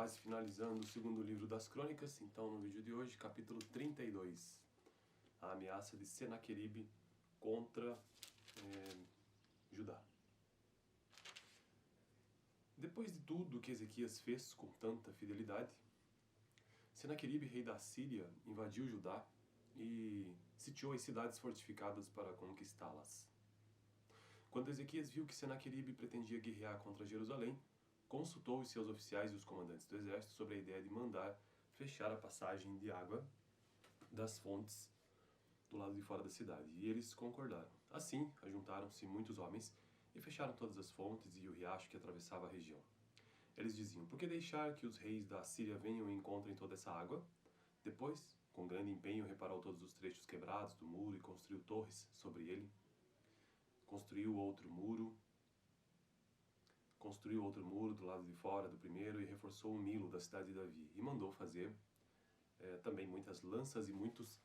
quase finalizando o segundo livro das Crônicas, então no vídeo de hoje, capítulo 32, a ameaça de Senaqueribe contra Judá. Depois de tudo que Ezequias fez com tanta fidelidade, Senaqueribe, rei da Síria, invadiu Judá e sitiou as cidades fortificadas para conquistá-las. Quando Ezequias viu que Senaqueribe pretendia guerrear contra Jerusalém, consultou os seus oficiais e os comandantes do exército sobre a ideia de mandar fechar a passagem de água das fontes do lado de fora da cidade, e eles concordaram. Assim, ajuntaram-se muitos homens e fecharam todas as fontes e o riacho que atravessava a região. Eles diziam: por que deixar que os reis da Síria venham e encontrem toda essa água? Depois, com grande empenho, reparou todos os trechos quebrados do muro e construiu torres sobre ele. Construiu outro muro do lado de fora do primeiro e reforçou o Milo da cidade de Davi. E mandou fazer também muitas lanças e muitos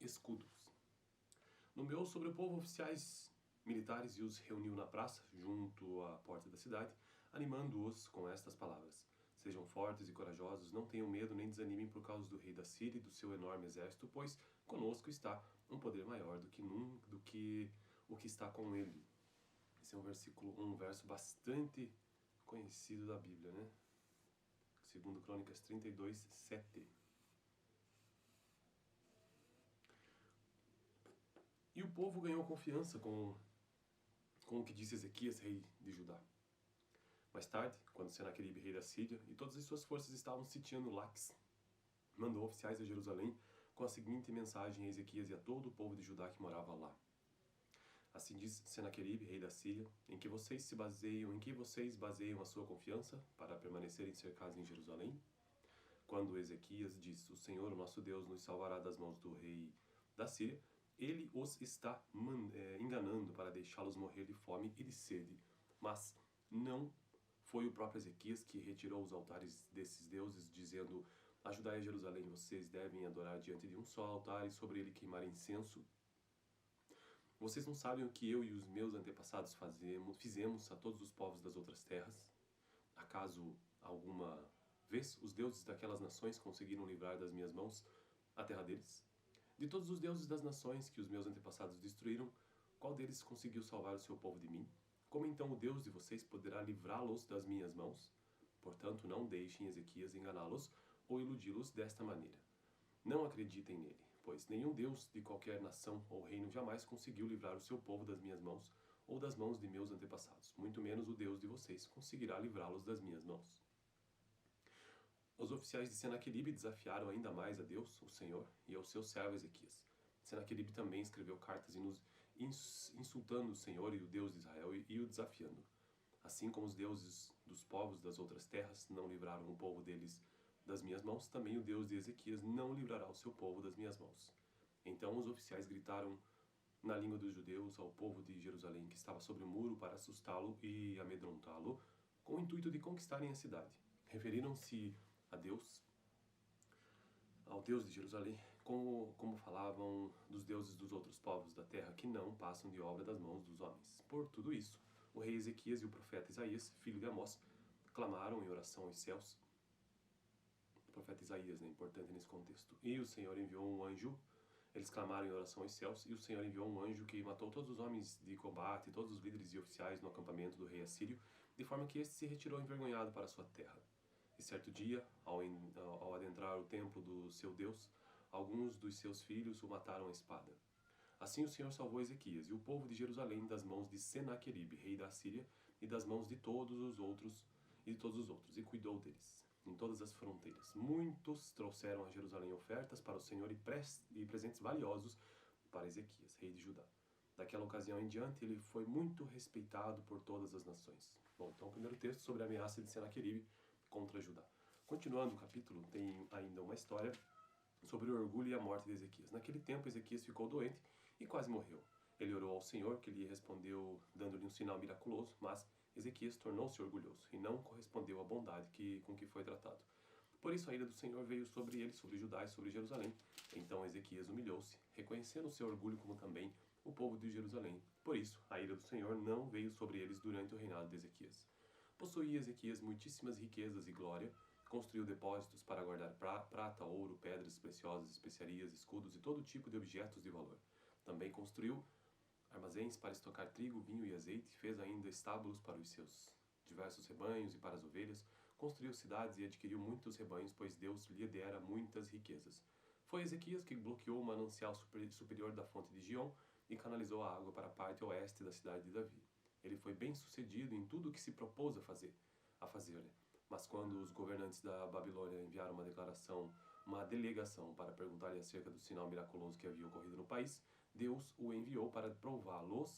escudos. Nomeou sobre o povo oficiais militares e os reuniu na praça, junto à porta da cidade, animando-os com estas palavras: sejam fortes e corajosos, não tenham medo nem desanimem por causa do rei da Síria e do seu enorme exército, pois conosco está um poder maior do que o que está com ele. Esse é um verso bastante conhecido da Bíblia, né? Segundo Crônicas 32, 7. E o povo ganhou confiança com o que disse Ezequias, rei de Judá. Mais tarde, quando Senaqueribe, rei da Síria, e todas as suas forças estavam sitiando Laques, mandou oficiais a Jerusalém com a seguinte mensagem a Ezequias e a todo o povo de Judá que morava lá. Assim diz Senaqueribe, rei da Síria, em que vocês baseiam a sua confiança para permanecerem cercados em Jerusalém? Quando Ezequias diz: o Senhor, o nosso Deus, nos salvará das mãos do rei da Síria, ele os está enganando para deixá-los morrer de fome e de sede. Mas não foi o próprio Ezequias que retirou os altares desses deuses, dizendo: ajudai a Jerusalém, vocês devem adorar diante de um só altar e sobre ele queimar incenso. Vocês não sabem o que eu e os meus antepassados fizemos a todos os povos das outras terras? Acaso alguma vez os deuses daquelas nações conseguiram livrar das minhas mãos a terra deles? De todos os deuses das nações que os meus antepassados destruíram, qual deles conseguiu salvar o seu povo de mim? Como então o Deus de vocês poderá livrá-los das minhas mãos? Portanto, não deixem Ezequias enganá-los ou iludi-los desta maneira. Não acreditem nele, pois nenhum Deus de qualquer nação ou reino jamais conseguiu livrar o seu povo das minhas mãos ou das mãos de meus antepassados. Muito menos o Deus de vocês conseguirá livrá-los das minhas mãos. Os oficiais de Senaqueribe desafiaram ainda mais a Deus, o Senhor, e ao seu servo Ezequias. Senaqueribe também escreveu cartas insultando o Senhor e o Deus de Israel e o desafiando. Assim como os deuses dos povos das outras terras não livraram o povo deles das minhas mãos, também o Deus de Ezequias não livrará o seu povo das minhas mãos. Então os oficiais gritaram na língua dos judeus ao povo de Jerusalém que estava sobre o muro para assustá-lo e amedrontá-lo, com o intuito de conquistarem a cidade. Referiram-se a Deus, ao Deus de Jerusalém, como falavam dos deuses dos outros povos da terra que não passam de obra das mãos dos homens. Por tudo isso, o rei Ezequias e o profeta Isaías, filho de Amós, clamaram em oração aos céus. O profeta Isaías, né, importante nesse contexto. E o Senhor enviou um anjo. Eles clamaram em oração aos céus, e o Senhor enviou um anjo que matou todos os homens de combate, todos os líderes e oficiais no acampamento do rei assírio, de forma que este se retirou envergonhado para sua terra. E certo dia, ao adentrar o templo do seu Deus, alguns dos seus filhos o mataram à espada. Assim o Senhor salvou Ezequias e o povo de Jerusalém das mãos de Senaqueribe, rei da Síria, e das mãos de todos os outros, e cuidou deles em todas as fronteiras. Muitos trouxeram a Jerusalém ofertas para o Senhor e presentes valiosos para Ezequias, rei de Judá. Daquela ocasião em diante, ele foi muito respeitado por todas as nações. Bom, então o primeiro texto sobre a ameaça de Senaqueribe contra Judá. Continuando o capítulo, tem ainda uma história sobre o orgulho e a morte de Ezequias. Naquele tempo, Ezequias ficou doente e quase morreu. Ele orou ao Senhor, que lhe respondeu dando-lhe um sinal miraculoso, mas Ezequias tornou-se orgulhoso e não correspondeu à bondade com que foi tratado. Por isso a ira do Senhor veio sobre ele, sobre Judá e sobre Jerusalém. Então Ezequias humilhou-se, reconhecendo o seu orgulho como também o povo de Jerusalém. Por isso a ira do Senhor não veio sobre eles durante o reinado de Ezequias. Possuía Ezequias muitíssimas riquezas e glória, Construiu depósitos para guardar prata, ouro, pedras preciosas, especiarias, escudos e todo tipo de objetos de valor. Também construiu armazéns para estocar trigo, vinho e azeite, fez ainda estábulos para os seus diversos rebanhos e para as ovelhas, construiu cidades e adquiriu muitos rebanhos, pois Deus lhe dera muitas riquezas. Foi Ezequias que bloqueou o manancial superior da fonte de Gion e canalizou a água para a parte oeste da cidade de Davi. Ele foi bem sucedido em tudo o que se propôs a fazer. Mas quando os governantes da Babilônia enviaram uma delegação para perguntar-lhe acerca do sinal miraculoso que havia ocorrido no país, Deus o enviou para prová-lo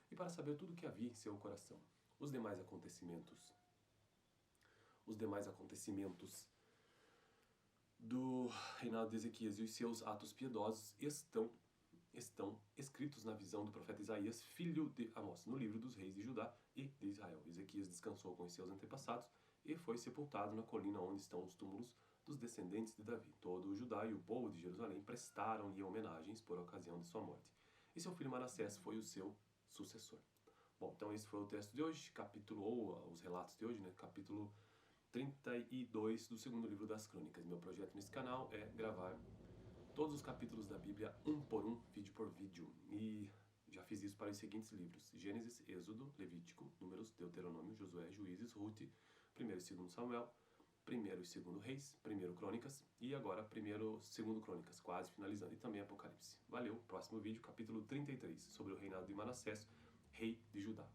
e para saber tudo o que havia em seu coração. Os demais acontecimentos do reinado de Ezequias e os seus atos piedosos estão escritos na visão do profeta Isaías, filho de Amós, no livro dos reis de Judá e de Israel. Ezequias descansou com os seus antepassados e foi sepultado na colina onde estão os túmulos dos descendentes de Davi. Todo o Judá e o povo de Jerusalém prestaram-lhe homenagens por ocasião de sua morte. E seu filho Manassés foi o seu sucessor. Bom, então esse foi o texto de hoje, os relatos de hoje, né? Capítulo 32 do segundo livro das Crônicas. Meu projeto nesse canal é gravar todos os capítulos da Bíblia, um por um, vídeo por vídeo. E já fiz isso para os seguintes livros: Gênesis, Êxodo, Levítico, Números, Deuteronômio, Josué, Juízes, Ruth, 1º e 2º Samuel, 1º e 2º Reis, 1º Crônicas e agora 1º e 2º Crônicas, quase finalizando, e também Apocalipse. Valeu, próximo vídeo, capítulo 33, sobre o reinado de Manassés, rei de Judá.